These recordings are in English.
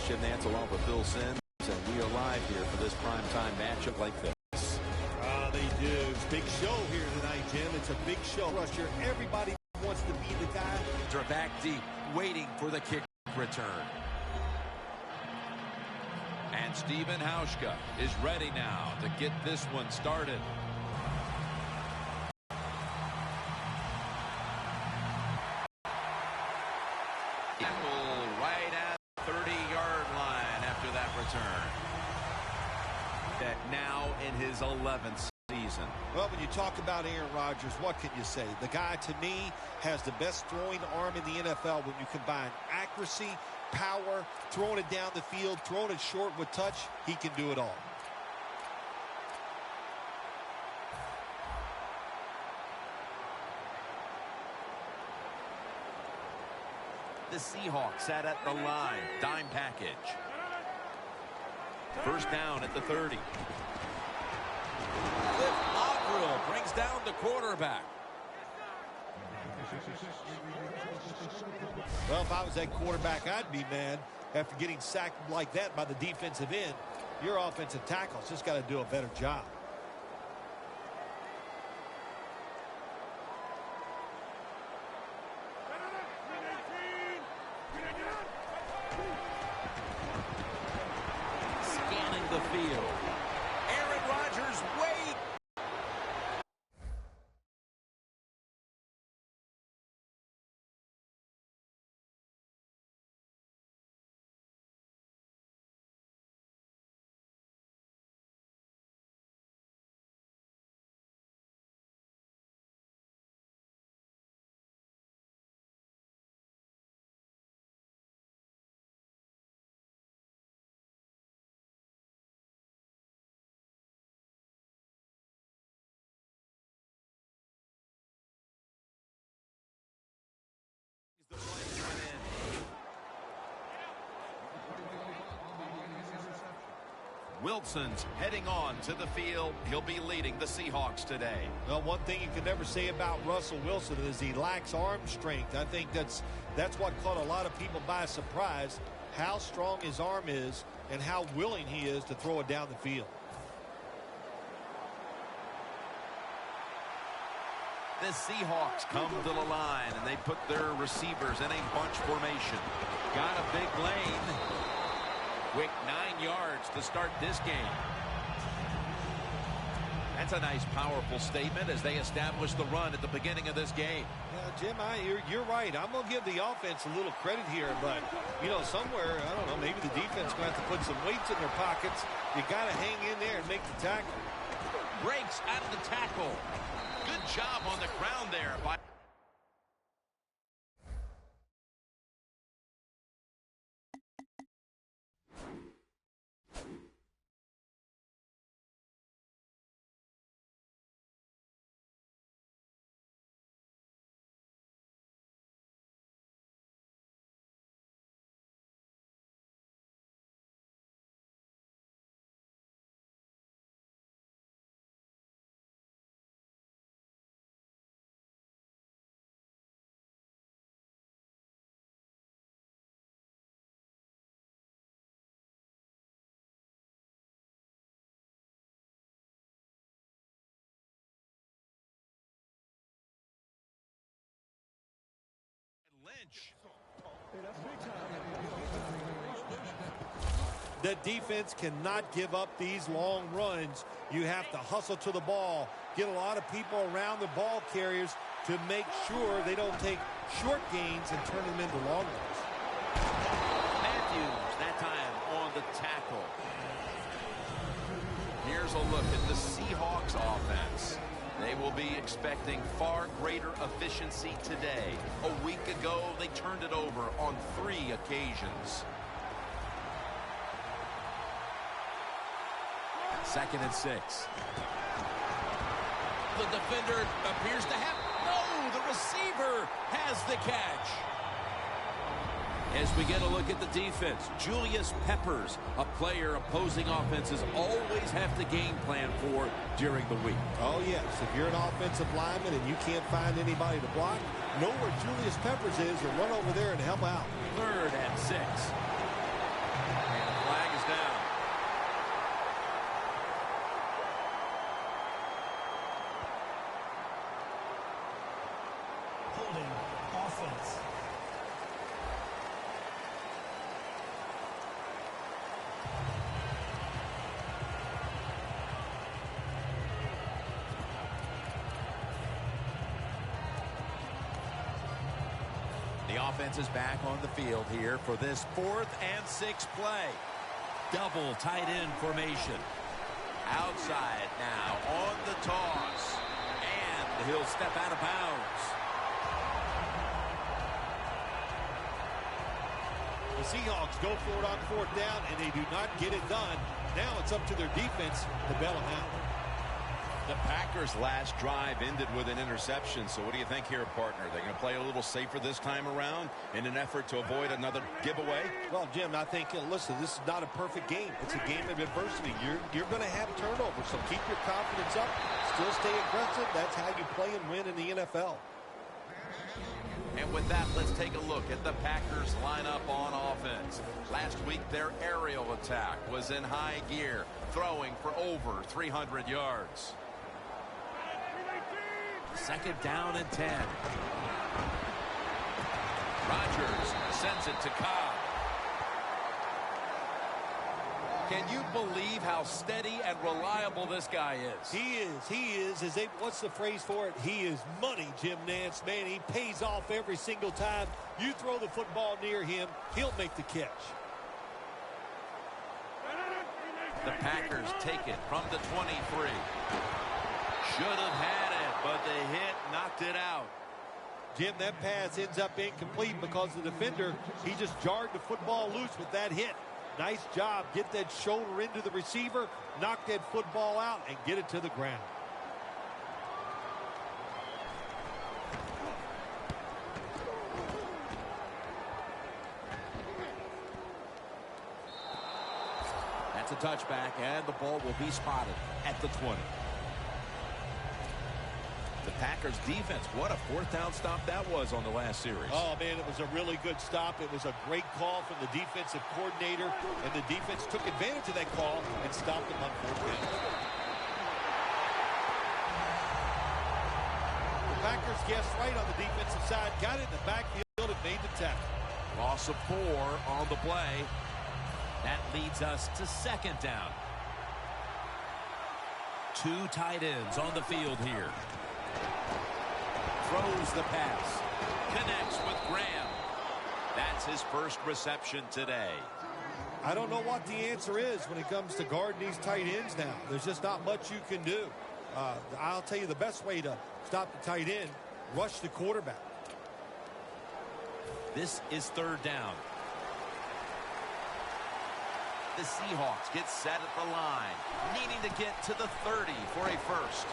Jim Nantz along with Phil Simms, and we are live here for this primetime matchup like this. They do. It's a big show here tonight, Jim. It's a big show. Rusher, everybody wants to be the guy. They're back deep, waiting for the kick return. And Steven Hauschka is ready now to get this one started. Tackle right at the 30-yard line after that return. That now in his 11th season. Well, when you talk about Aaron Rodgers, what can you say? The guy, to me, has the best throwing arm in the NFL when you combine accuracy, power, throwing it down the field, throwing it short with touch. He can do it all. The Seahawks sat at the line. Dime package. First down at the 30. Cliff Avril brings down the quarterback. Well, if I was that quarterback, I'd be mad after getting sacked like that by the defensive end. Your offensive tackle's just got to do a better job. Scanning the field. Aaron Rodgers, wait! Wilson's heading on to the field. He'll be leading the Seahawks today. Well, one thing you can never say about Russell Wilson is he lacks arm strength. I think that's what caught a lot of people by surprise, how strong his arm is and how willing he is to throw it down the field. The Seahawks come to the line, and they put their receivers in a bunch formation. Got a big lane. Quick 9 yards to start this game. That's a nice, powerful statement as they establish the run at the beginning of this game. Jim, you're right. I'm going to give the offense a little credit here, but, you know, somewhere, I don't know, maybe the defense going to have to put some weights in their pockets. You got to hang in there and make the tackle. Breaks out of the tackle. Good job on the ground there by Lynch. The defense cannot give up these long runs. You have to hustle to the ball, get a lot of people around the ball carriers to make sure they don't take short gains and turn them into long ones. Matthews, that time on the tackle. Here's a look at the Seahawks offense. They will be expecting far greater efficiency today. A week ago, they turned it over on 3 occasions. 2nd and 6. The defender appears to have... No, the receiver has the catch. As we get a look at the defense, Julius Peppers, a player opposing offenses always have to game plan for during the week. Oh, yes. If you're an offensive lineman and you can't find anybody to block, know where Julius Peppers is and run over there and help out. 3rd and 6. And the flag is down. Holding offense. The offense is back on the field here for this 4th and 6 play. Double tight end formation. Outside now on the toss. And he'll step out of bounds. The Seahawks go for it on 4th down, and they do not get it done. Now it's up to their defense to bail them out. The Packers' last drive ended with an interception. So what do you think here, partner? They're going to play a little safer this time around in an effort to avoid another giveaway? Well, Jim, I think, listen, this is not a perfect game. It's a game of adversity. You're going to have turnovers, so keep your confidence up. Still stay aggressive. That's how you play and win in the NFL. And with that, let's take a look at the Packers lineup on offense. Last week, their aerial attack was in high gear, throwing for over 300 yards. 2nd down and 10. Rodgers sends it to Cobb. Can you believe how steady and reliable this guy is? He is. What's the phrase for it? He is money, Jim Nance. Man, he pays off every single time. You throw the football near him, he'll make the catch. The Packers take it from the 23. Should have had it, but the hit knocked it out. Jim, that pass ends up incomplete because the defender, he just jarred the football loose with that hit. Nice job. Get that shoulder into the receiver, knock that football out, and get it to the ground. That's a touchback, and the ball will be spotted at the 20. The Packers defense, what a 4th down stop that was on the last series. Oh, man, it was a really good stop. It was a great call from the defensive coordinator, and the defense took advantage of that call and stopped them on 4th down. The Packers guessed right on the defensive side, got it in the backfield and made the tackle. Loss of 4 on the play. That leads us to 2nd down. 2 tight ends on the field here. Throws the pass. Connects with Graham. That's his first reception today. I don't know what the answer is when it comes to guarding these tight ends now. There's just not much you can do. I'll tell you the best way to stop the tight end, rush the quarterback. This is 3rd down. The Seahawks get set at the line, needing to get to the 30 for a first.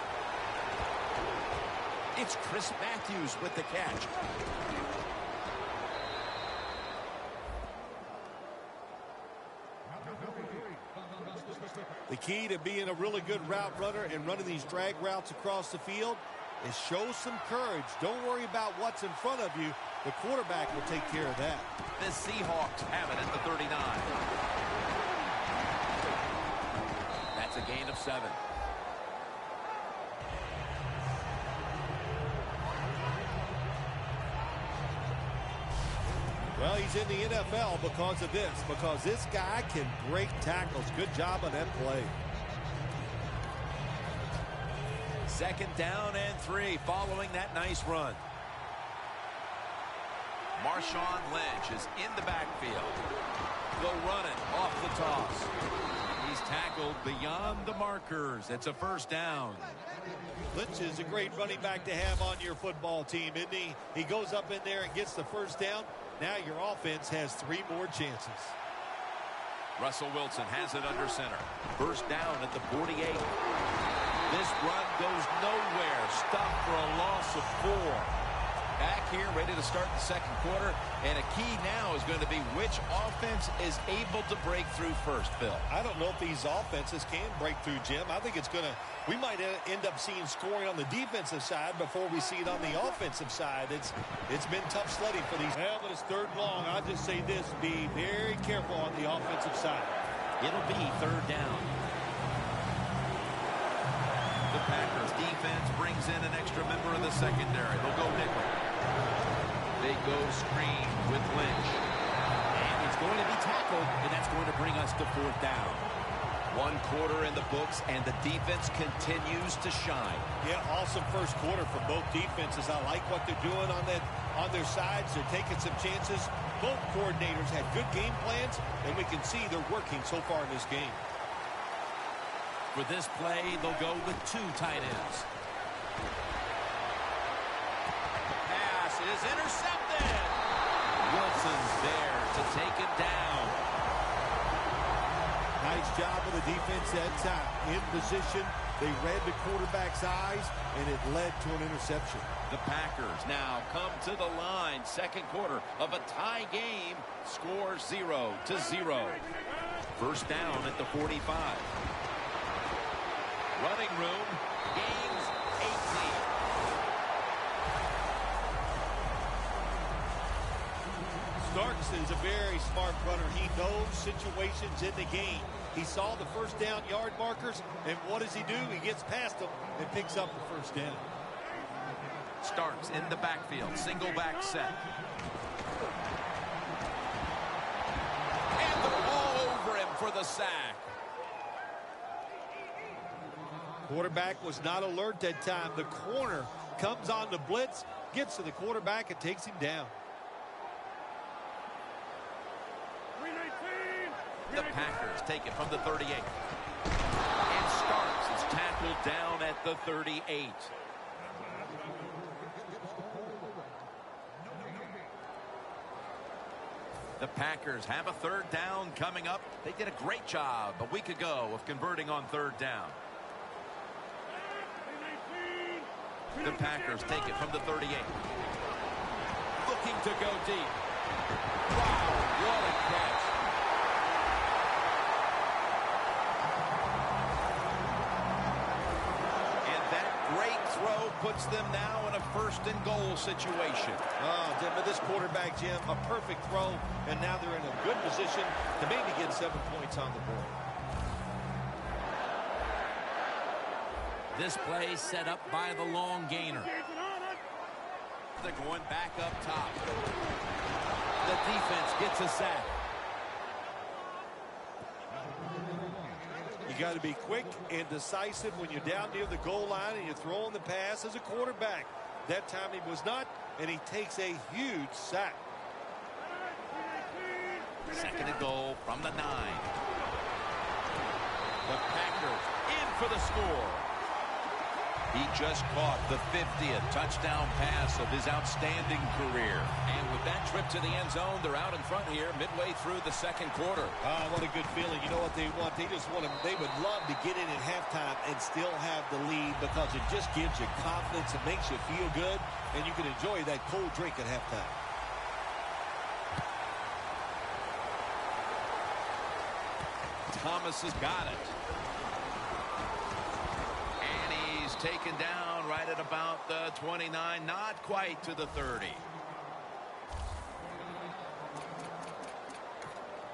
It's Chris Matthews with the catch. The key to being a really good route runner and running these drag routes across the field is show some courage. Don't worry about what's in front of you. The quarterback will take care of that. The Seahawks have it at the 39. That's a gain of 7. Well, he's in the NFL because of this guy can break tackles. Good job on that play. 2nd down and 3 following that nice run. Marshawn Lynch is in the backfield. They'll run it off the toss. He's tackled beyond the markers. It's a 1st down. Lynch is a great running back to have on your football team, isn't he? He goes up in there and gets the 1st down. Now your offense has 3 more chances. Russell Wilson has it under center. 1st down at the 48. This run goes nowhere. Stopped for a loss of 4. Back here, ready to start the second quarter. And a key now is going to be which offense is able to break through first, Phil. I don't know if these offenses can break through, Jim. I think it's going to, we might end up seeing scoring on the defensive side before we see it on the offensive side. It's been tough sledding for these. Well, but it's third and long. I'll just say this, be very careful on the offensive side. It'll be third down. The Packers defense brings in an extra member of the secondary. They'll go nickel. They go screen with Lynch. And he's going to be tackled, and that's going to bring us to fourth down. One quarter in the books, and the defense continues to shine. Yeah, awesome first quarter for both defenses. I like what they're doing on their sides. They're taking some chances. Both coordinators had good game plans, and we can see they're working so far in this game. For this play, they'll go with two tight ends. The pass is intercepted. Wilson's there to take it down. Nice job of the defense that time. In position, they read the quarterback's eyes, and it led to an interception. The Packers now come to the line. Second quarter of a tie game. Score 0-0. First down at the 45. Running room, gains 18. Starks is a very smart runner. He knows situations in the game. He saw the first down yard markers, and what does he do? He gets past them and picks up the first down. Starks in the backfield, single back set. And they're all over him for the sack. Quarterback was not alert that time. The corner comes on the blitz, gets to the quarterback, and takes him down. The Packers take it from the 38. And Starks is tackled down at the 38. The Packers have a third down coming up. They did a great job a week ago of converting on third down. The Packers take it from the 38. Looking to go deep. Wow, what a catch. And that great throw puts them now in a first and goal situation. Oh, but this quarterback, Jim, a perfect throw, and now they're in a good position to maybe get 7 points on the board. This play set up by the long gainer. They're going back up top. The defense gets a sack. You got to be quick and decisive when you're down near the goal line and you're throwing the pass as a quarterback. That time he was not, and he takes a huge sack. Second and goal from the 9. The Packers in for the score. He just caught the 50th touchdown pass of his outstanding career. And with that trip to the end zone, they're out in front here midway through the second quarter. Ah, what a good feeling. You know what they want? They just want to, they would love to get in at halftime and still have the lead because it just gives you confidence. It makes you feel good, and you can enjoy that cold drink at halftime. Thomas has got it. Taken down right at about the 29, not quite to the 30.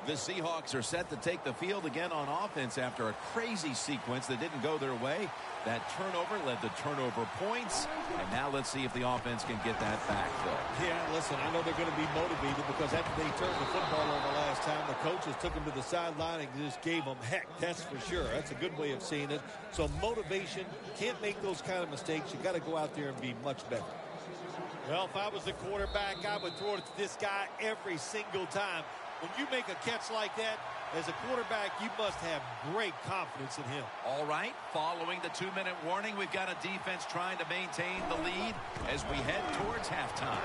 The Seahawks are set to take the field again on offense after a crazy sequence that didn't go their way. That turnover led to turnover points, and now let's see if the offense can get that back, Phil. Yeah, listen, I know they're going to be motivated because after they turned the football over last time, the coaches took them to the sideline and just gave them heck, that's for sure. That's a good way of seeing it. So motivation, can't make those kind of mistakes. You got to go out there and be much better. Well, if I was the quarterback, I would throw it to this guy every single time. When you make a catch like that, as a quarterback, you must have great confidence in him. All right, following the 2-minute warning, we've got a defense trying to maintain the lead as we head towards halftime.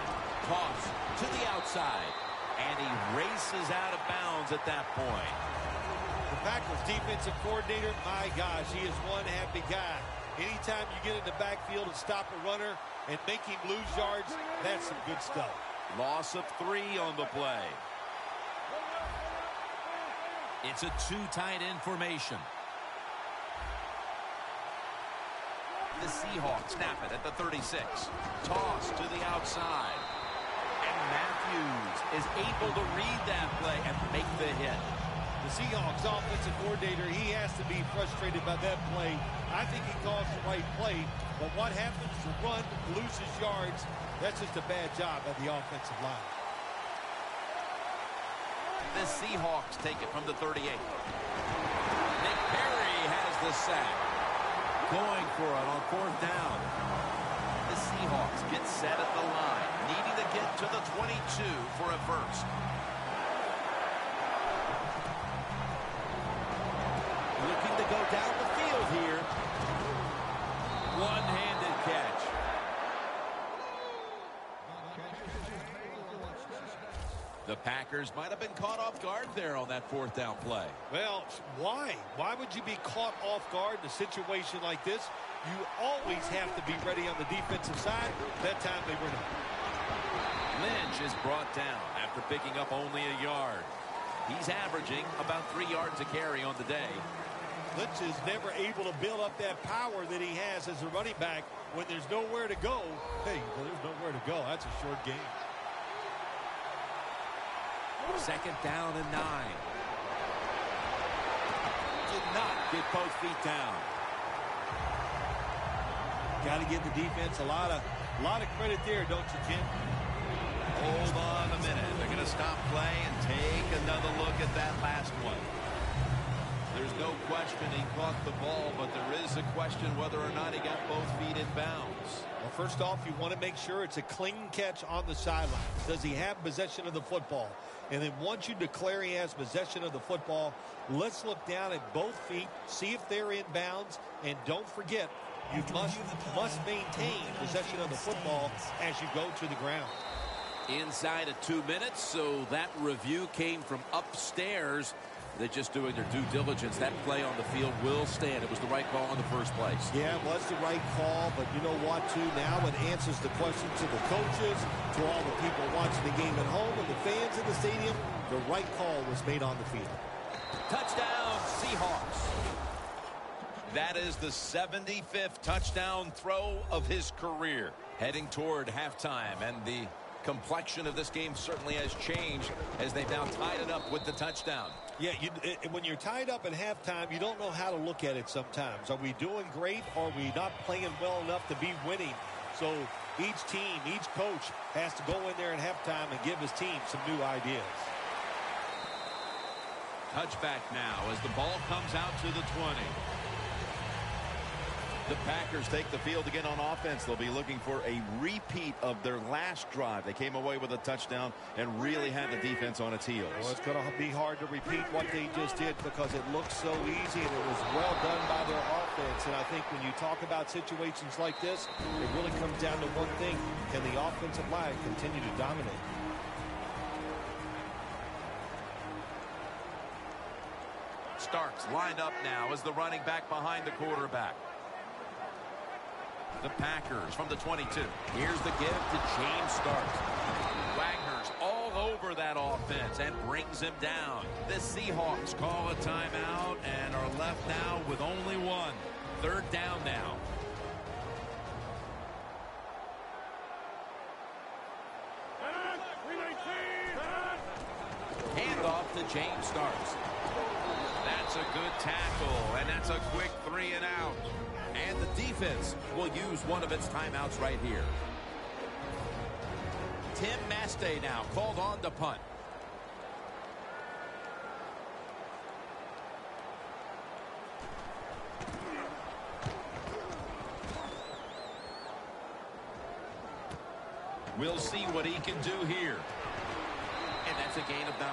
Toss to the outside, and he races out of bounds at that point. The Packers defensive coordinator, my gosh, he is one happy guy. Anytime you get in the backfield and stop a runner and make him lose yards, that's some good stuff. Loss of 3 on the play. It's a 2 tight end formation. The Seahawks snap it at the 36. Toss to the outside. And Matthews is able to read that play and make the hit. The Seahawks offensive coordinator, he has to be frustrated by that play. I think he calls the right play, but what happens to run, loses yards, that's just a bad job by the offensive line. The Seahawks take it from the 38. Nick Perry has the sack. Going for it on 4th down. The Seahawks get set at the line, needing to get to the 22 for a first. Looking to go down the field here. One-handed catch. The Packers might have been caught off guard there on that 4th down play. Well, why? Why would you be caught off guard in a situation like this? You always have to be ready on the defensive side. That time they were not. Lynch is brought down after picking up only a yard. He's averaging about 3 yards a carry on the day. Lynch is never able to build up that power that he has as a running back when there's nowhere to go. Hey, there's nowhere to go. That's a short game. 2nd down and 9. Did not get both feet down. Got to give the defense a lot of credit there, don't you, Jim? Hold on a minute. They're going to stop play and take another look at that last one. There's no question he caught the ball, but there is a question whether or not he got both feet in bounds. Well, first off, you want to make sure it's a clean catch on the sideline. Does he have possession of the football? And then once you declare he has possession of the football, let's look down at both feet, see if they're in bounds, and don't forget, you must maintain possession of the football as you go to the ground. Inside of 2 minutes, so that review came from upstairs. They're just doing their due diligence. That play on the field will stand. It was the right call in the first place. Yeah, it was the right call, but you know what, too? Now it answers the question to the coaches, to all the people watching the game at home, and the fans in the stadium. The right call was made on the field. Touchdown, Seahawks. That is the 75th touchdown throw of his career. Heading toward halftime, and the complexion of this game certainly has changed as they've now tied it up with the touchdown. Yeah, when you're tied up at halftime, you don't know how to look at it sometimes. Are we doing great, or are we not playing well enough to be winning? So each team, each coach has to go in there at halftime and give his team some new ideas. Touchback now as the ball comes out to the 20. The Packers take the field again on offense. They'll be looking for a repeat of their last drive. They came away with a touchdown and really had the defense on its heels. Well, it's going to be hard to repeat what they just did because it looked so easy and it was well done by their offense. And I think when you talk about situations like this, it really comes down to one thing. Can the offensive line continue to dominate? Starks lined up now as the running back behind the quarterback. The Packers from the 22. Here's the give to James Starks. Wagner's all over that offense and brings him down. The Seahawks call a timeout and are left now with only one. 3rd down now. Hand off to James Starks. That's a good tackle, and that's a quick 3 and out. And the defense will use one of its timeouts right here. Tim Mastay now called on to punt. We'll see what he can do here. And that's a gain of 9.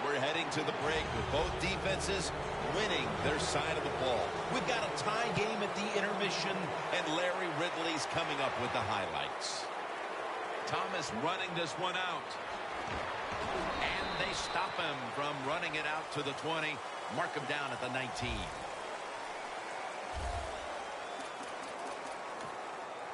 We're heading to the break with both defenses winning their side of the ball. We've got a tie game at the intermission, and Larry Ridley's coming up with the highlights. Thomas running this one out. And they stop him from running it out to the 20. Mark him down at the 19.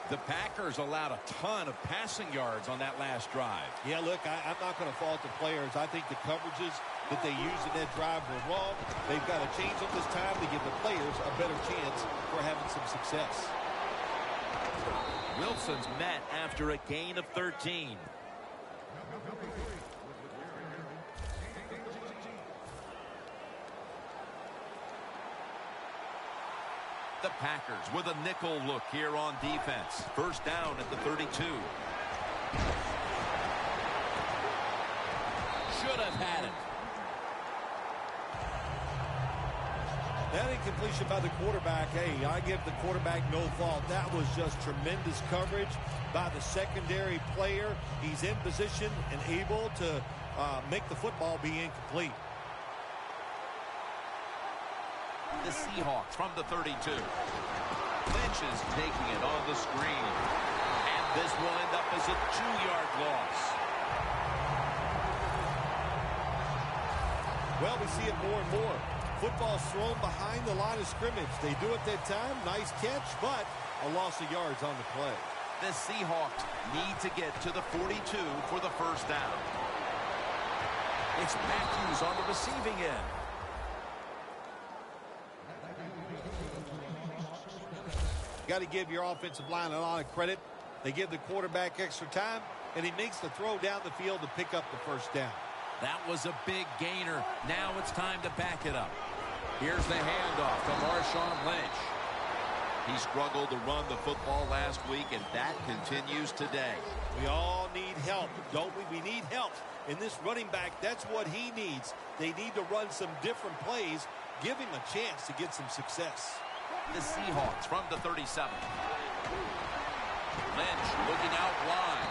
The Packers allowed a ton of passing yards on that last drive. Yeah, look, I'm not going to fault the players. I think the coverages that they used in that drive were wrong. They've got to change them this time to give the players a better chance for having some success. Wilson's met after a gain of 13. The Packers with a nickel look here on defense. First down at the 32. Should have had it. That incompletion by the quarterback, hey, I give the quarterback no fault. That was just tremendous coverage by the secondary player. He's in position and able to make the football be incomplete. The Seahawks from the 32. Lynch is taking it on the screen. And this will end up as a 2-yard loss. Well, we see it more and more. Football's thrown behind the line of scrimmage. They do it that time. Nice catch, but a loss of yards on the play. The Seahawks need to get to the 42 for the first down. It's Matthews on the receiving end. Got to give your offensive line a lot of credit. They give the quarterback extra time, and he makes the throw down the field to pick up the first down. That was a big gainer. Now it's time to back it up. Here's the handoff to Marshawn Lynch. He struggled to run the football last week, and that continues today. We all need help, don't we? We need help. And this running back, that's what he needs. They need to run some different plays, give him a chance to get some success. The Seahawks from the 37. Lynch looking out wide.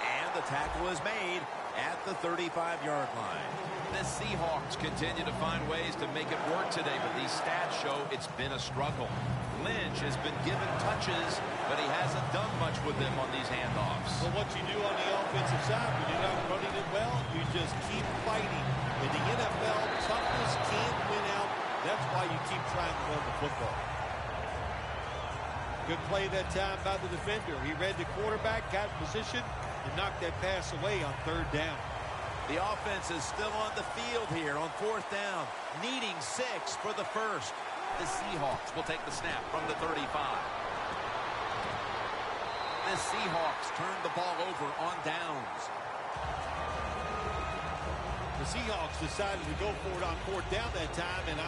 And the tackle is made at the 35-yard line. The Seahawks continue to find ways to make it work today, but these stats show it's been a struggle. Lynch has been given touches, but he hasn't done much with them on these handoffs. Well, what you do on the offensive side, when you're not running it well, you just keep fighting. In the NFL, toughness can't win out. That's why you keep trying to run the football. Good play that time by the defender. He read the quarterback, got in position, and knocked that pass away on third down. The offense is still on the field here on fourth down, needing 6 for the first. The Seahawks will take the snap from the 35. The Seahawks turn the ball over on downs. The Seahawks decided to go for it on fourth down that time, and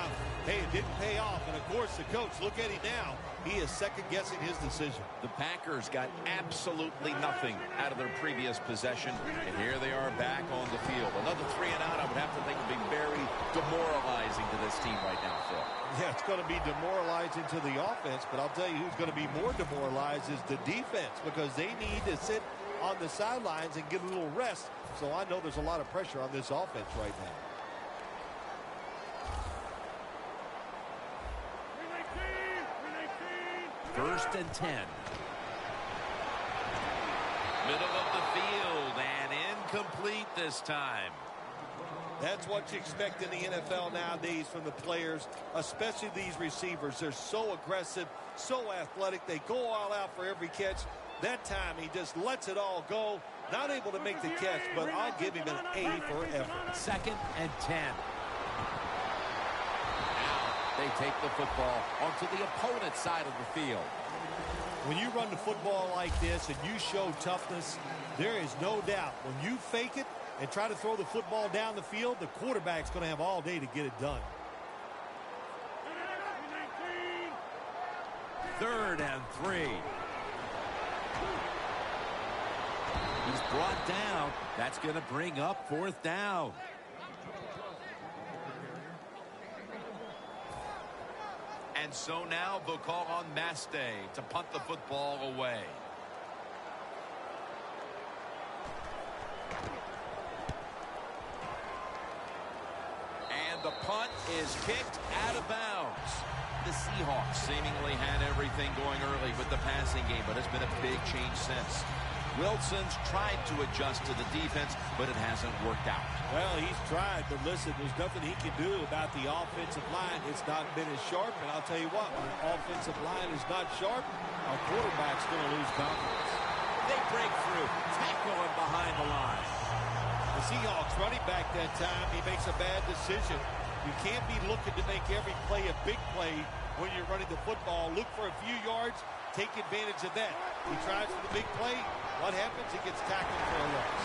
hey, it didn't pay off. And, of course, the coach, look at him now. He is second-guessing his decision. The Packers got absolutely nothing out of their previous possession, and here they are back on the field. Another 3 and out, I would have to think, would be very demoralizing to this team right now, Phil. Yeah, it's going to be demoralizing to the offense, but I'll tell you who's going to be more demoralized is the defense, because they need to sit on the sidelines and get a little rest. So I know there's a lot of pressure on this offense right now. First and 10. Middle of the field and incomplete this time. That's what you expect in the NFL nowadays from the players, especially these receivers. They're so aggressive, so athletic. They go all out for every catch. That time he just lets it all go. Not able to make the catch, but I'll give him an A for effort. Second and 10. They take the football onto the opponent's side of the field. When you run the football like this and you show toughness, there is no doubt when you fake it and try to throw the football down the field, the quarterback's going to have all day to get it done. Third and 3. He's brought down. That's going to bring up fourth down. And so now they'll call on Maste to punt the football away. And the punt is kicked out of bounds. The Seahawks seemingly had everything going early with the passing game, but it's been a big change since. Wilson's tried to adjust to the defense, but it hasn't worked out. Well, he's tried, but listen, there's nothing he can do about the offensive line. It's not been as sharp, and I'll tell you what, when the offensive line is not sharp, our quarterback's going to lose confidence. They break through, tackle him behind the line. The Seahawks running back that time, he makes a bad decision. You can't be looking to make every play a big play when you're running the football. Look for a few yards, take advantage of that. He tries for the big play. What happens? He gets tackled for a loss.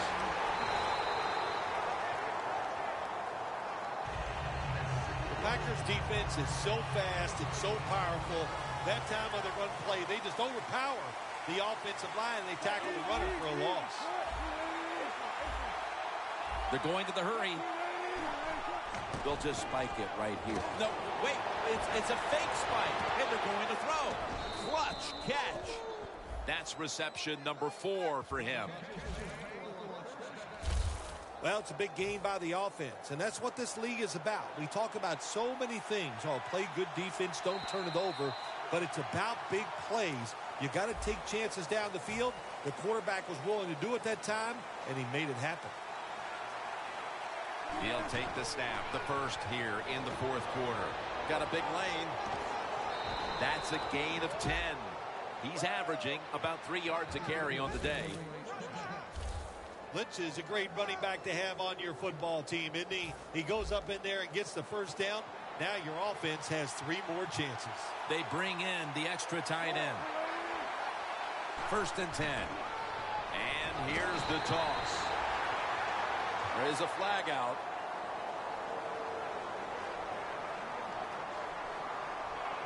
The Packers defense is so fast and so powerful. That time on the run play, they just overpower the offensive line, and they tackle the runner for a loss. They're going to the hurry. They'll just spike it right here. No, wait, it's a fake spike, and they're going to throw. Clutch catch. That's reception number 4 for him. Well, it's a big game by the offense, and that's what this league is about. We talk about so many things. Oh, play good defense, don't turn it over, but it's about big plays. You got to take chances down the field. The quarterback was willing to do it that time, and he made it happen. He'll take the snap, the first here in the 4th quarter. Got a big lane. That's a gain of 10. He's averaging about 3 yards a carry on the day. Lynch is a great running back to have on your football team, isn't he? He goes up in there and gets the first down. Now your offense has 3 more chances. They bring in the extra tight end. 1st and 10. And here's the toss. There is a flag out.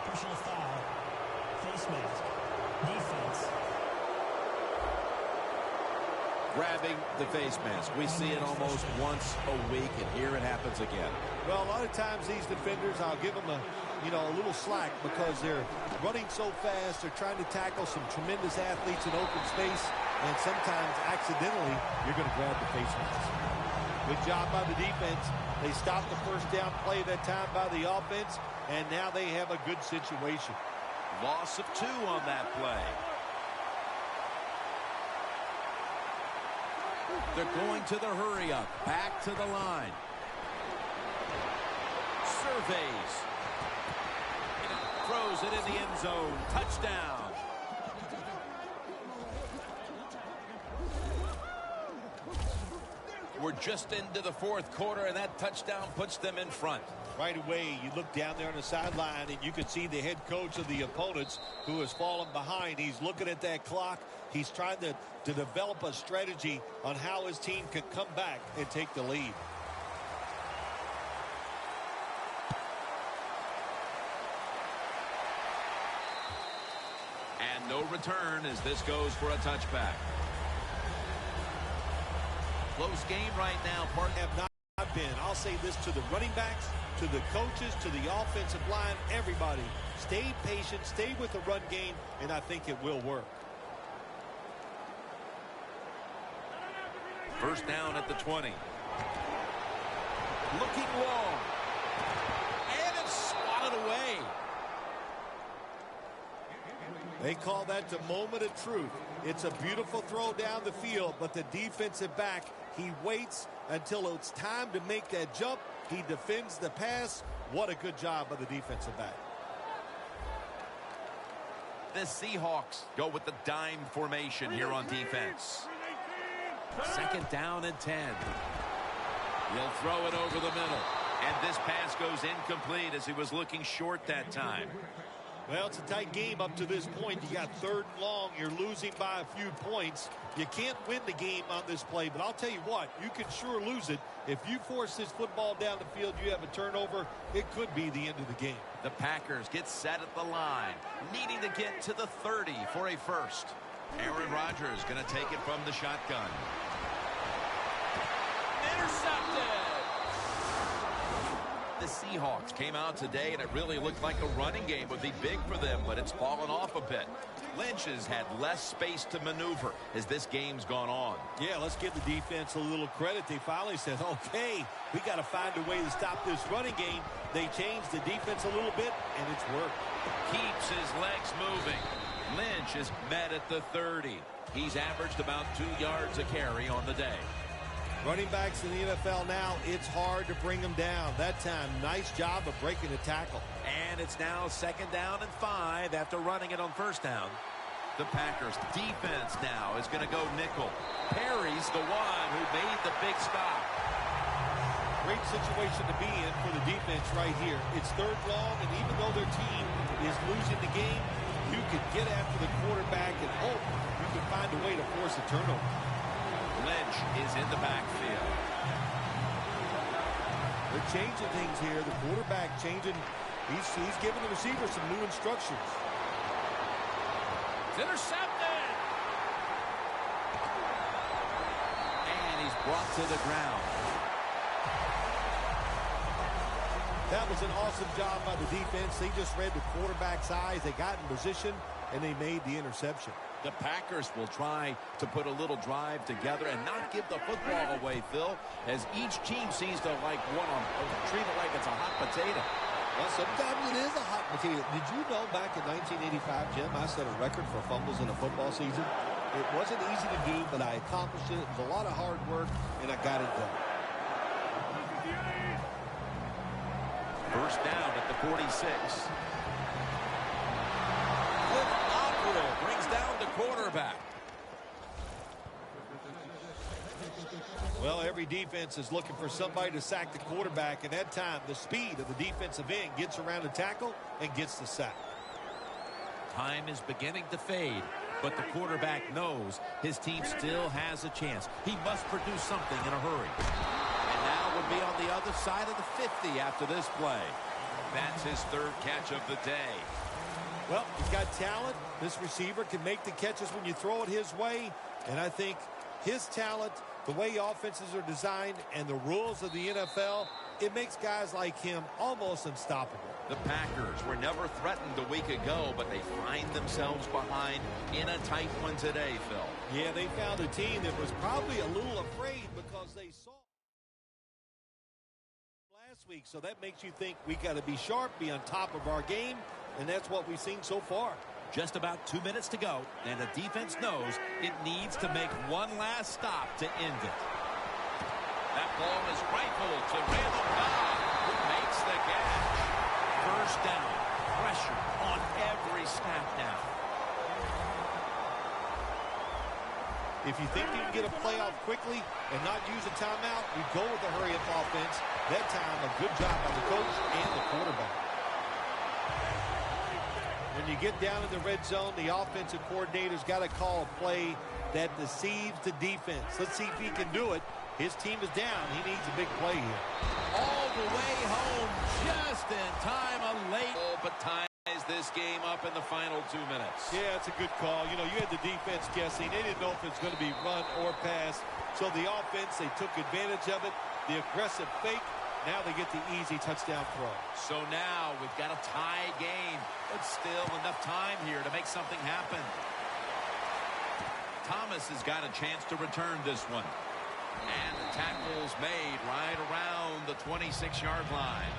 Personal foul. Face mask. Defense. Grabbing the face mask. We see it almost once a week, and here it happens again. Well, a lot of times these defenders, I'll give them a little slack because they're running so fast. They're trying to tackle some tremendous athletes in open space, and sometimes accidentally you're going to grab the face mask. Good job by the defense. They stopped the first down play that time by the offense, and now they have a good situation. Loss of 2 on that play. They're going to the hurry up. Back to the line. Surveys. Throws it in the end zone. Touchdown. We're just into the 4th quarter, and that touchdown puts them in front. Right away, you look down there on the sideline, and you can see the head coach of the opponents who has fallen behind. He's looking at that clock. He's trying to develop a strategy on how his team can come back and take the lead. And no return as this goes for a touchback. Close game right now. Have not been. I'll say this to the running backs, to the coaches, to the offensive line, everybody. Stay patient, stay with the run game, and I think it will work. 1st down at the 20. Looking long. And it's swatted away. They call that the moment of truth. It's a beautiful throw down the field, but the defensive back, he waits until it's time to make that jump. He defends the pass. What a good job by the defensive back. The Seahawks go with the dime formation here on defense. 2nd down and 10. He'll throw it over the middle. And this pass goes incomplete as he was looking short that time. Well, it's a tight game up to this point. You got 3rd and long. You're losing by a few points. You can't win the game on this play, but I'll tell you what, you can sure lose it. If you force this football down the field, you have a turnover, it could be the end of the game. The Packers get set at the line, needing to get to the 30 for a first. Aaron Rodgers going to take it from the shotgun. Intercepted! The Seahawks came out today, and it really looked like a running game would be big for them, but it's fallen off a bit. Lynch has had less space to maneuver as this game's gone on. Yeah, let's give the defense a little credit. They finally said, okay, we got to find a way to stop this running game. They changed the defense a little bit, and it's worked. Keeps his legs moving. Lynch is met at the 30. He's averaged about 2 yards a carry on the day. Running backs in the NFL now, it's hard to bring them down. That time, nice job of breaking the tackle. And it's now 2nd down and 5 after running it on 1st down. The Packers defense now is going to go nickel. Perry's the one who made the big stop. Great situation to be in for the defense right here. It's 3rd long, and even though their team is losing the game, you can get after the quarterback and hope you can find a way to force a turnover. Lynch is in the backfield. They're changing things here. The quarterback changing. He's giving the receiver some new instructions. It's intercepted. And he's brought to the ground. That was an awesome job by the defense. They just read the quarterback's eyes. They got in position, and they made the interception. The Packers will try to put a little drive together and not give the football away, Phil, as each team seems to treat it like it's a hot potato. Well, sometimes it is a hot potato. Did you know back in 1985, Jim, I set a record for fumbles in a football season? It wasn't easy to do, but I accomplished it. It was a lot of hard work, and I got it done. 1st down at the 46. Brings down the quarterback. Well, every defense is looking for somebody to sack the quarterback, and that time the speed of the defensive end gets around the tackle and gets the sack. Time is beginning to fade, but the quarterback knows his team still has a chance. He must produce something in a hurry. And now would be on the other side of the 50 after this play. That's his 3rd catch of the day. Well, he's got talent. This receiver can make the catches when you throw it his way. And I think his talent, the way offenses are designed, and the rules of the NFL, it makes guys like him almost unstoppable. The Packers were never threatened a week ago, but they find themselves behind in a tight one today, Phil. Yeah, they found a team that was probably a little afraid because they saw last week. So that makes you think we got to be sharp, be on top of our game. And that's what we've seen so far. Just about 2 minutes to go, and the defense knows it needs to make one last stop to end it. That ball is rifled to Randall Cobb, who makes the catch. 1st down, pressure on every snap now. If you think you can get a play off quickly and not use a timeout, you go with a hurry-up offense. That time, a good job by the coach and the quarterback. When you get down in the red zone, the offensive coordinator's got to call a play that deceives the defense. Let's see if he can do it. His team is down. He needs a big play here. All the way home, just in time, a late, but ties this game up in the final 2 minutes. Yeah, it's a good call. You know, you had the defense guessing. They didn't know if it's going to be run or pass. So the offense, they took advantage of it. The aggressive fake. Now they get the easy touchdown throw. So now we've got a tie game, but still enough time here to make something happen. Thomas has got a chance to return this one. And the tackle's made right around the 26-yard line.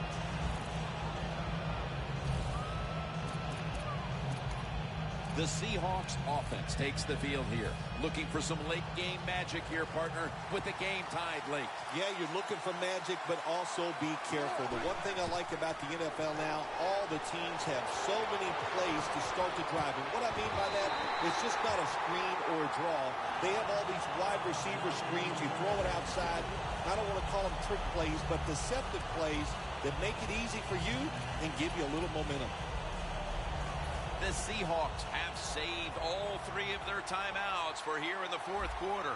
The Seahawks offense takes the field here. Looking for some late game magic here, partner, with the game tied late. Yeah, you're looking for magic, but also be careful. The one thing I like about the NFL now, all the teams have so many plays to start the drive. And what I mean by that, it's just not a screen or a draw. They have all these wide receiver screens. You throw it outside. I don't want to call them trick plays, but deceptive plays that make it easy for you and give you a little momentum. The Seahawks have saved all 3 of their timeouts for here in the 4th quarter.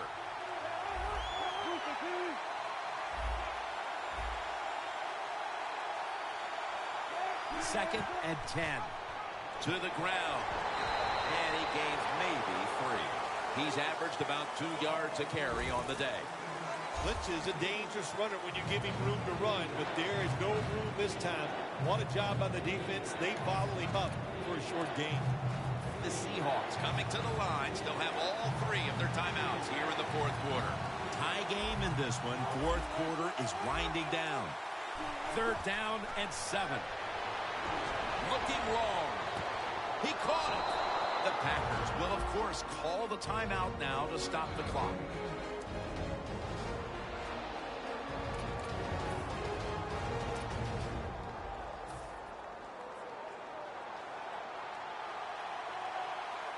Second and 10. To the ground. And he gains maybe 3. He's averaged about 2 yards a carry on the day. Lynch is a dangerous runner when you give him room to run, but there is no room this time. What a job by the defense. They bottle him up for a short gain. The Seahawks coming to the line still have all 3 of their timeouts here in the 4th quarter. Tie game in this one. 4th quarter is winding down. 3rd down and 7. Looking long. He caught it. The Packers will, of course, call the timeout now to stop the clock.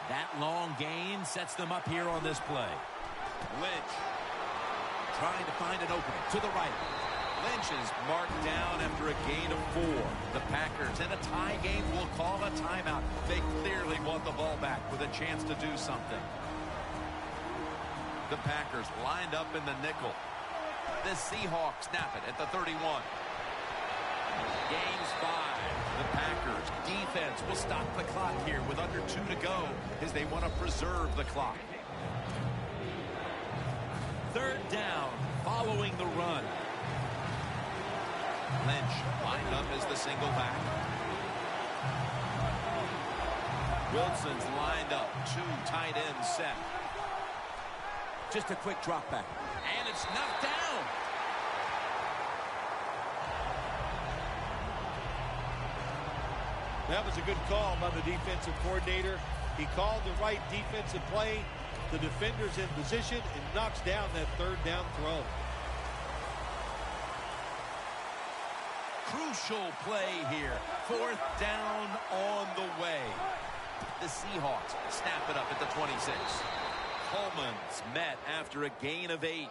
That long gain sets them up here on this play. Lynch trying to find an opening to the right. Lynch is marked down after a gain of 4. The Packers in a tie game will call a timeout. They clearly want the ball back with a chance to do something. The Packers lined up in the nickel. The Seahawks snap it at the 31. Gains 5. The Packers defense will stop the clock here with under 2 to go as they want to preserve the clock. 3rd down following the run. Lynch lined up as the single back. Wilson's lined up. 2 tight ends set. Just a quick drop back. And it's knocked down. That was a good call by the defensive coordinator. He called the right defensive play. The defender's in position and knocks down that 3rd down throw. Crucial play here. 4th down on the way. The Seahawks snap it up at the 26. Coleman's met after a gain of 8.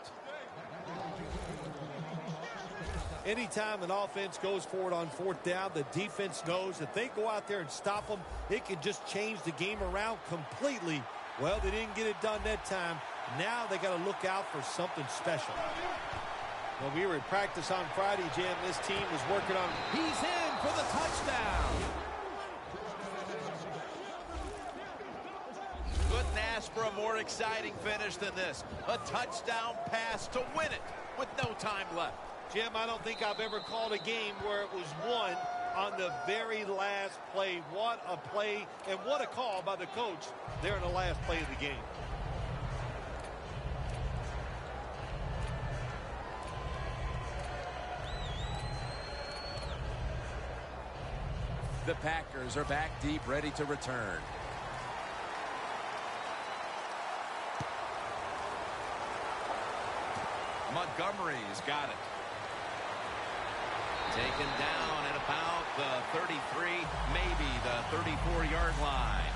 Anytime an offense goes forward on 4th down, the defense knows if they go out there and stop them, it can just change the game around completely. Well, they didn't get it done that time. Now they got to look out for something special. Well, we were at practice on Friday, Jim. This team was working on... He's in for the touchdown. Couldn't ask for a more exciting finish than this. A touchdown pass to win it with no time left. Jim, I don't think I've ever called a game where it was won on the very last play. What a play and what a call by the coach there in the last play of the game. The Packers are back deep, ready to return. Montgomery's got it. Taken down at about the 33, maybe the 34-yard line.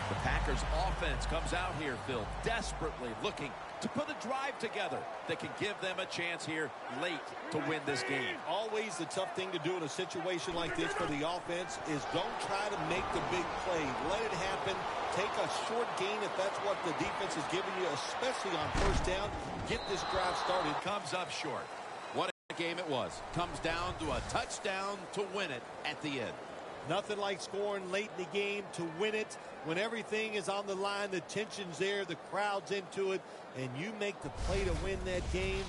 The Packers offense comes out here, Phil, desperately looking to put a drive together that can give them a chance here late to win this game. Always the tough thing to do in a situation like this for the offense is don't try to make the big play. Let it happen. Take a short gain if that's what the defense is giving you, especially on 1st down. Get this drive started. Comes up short. What a game it was. Comes down to a touchdown to win it at the end. Nothing like scoring late in the game to win it. When everything is on the line, the tension's there, the crowd's into it, and you make the play to win that game.